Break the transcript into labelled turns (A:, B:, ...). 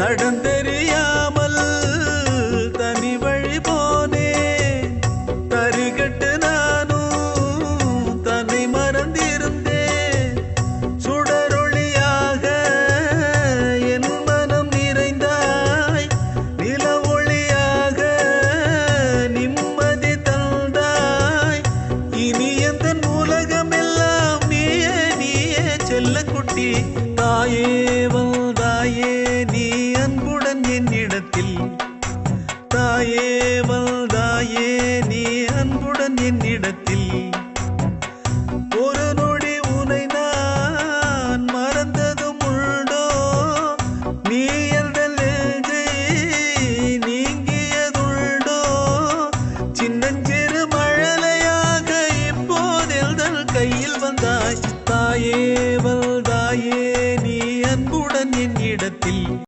A: தடந்தெரியாமல் தனி வழி போனே தரிகட்டு நானும் தன்னை மறந்திருந்தேன் சுடரொளியாக என் மனம் நிறைந்தாய் நில ஒளியாக நிம்மதி தந்தாய் இனி எந்த உலகமெல்லாம் நீயே நீயே செல்லக்குட்டி தாயே வந்தாயே நீ அன்புடன் என்னிடத்தில் தாயே வந்தாயே நீ அன்புடன் என்னிடத்தில்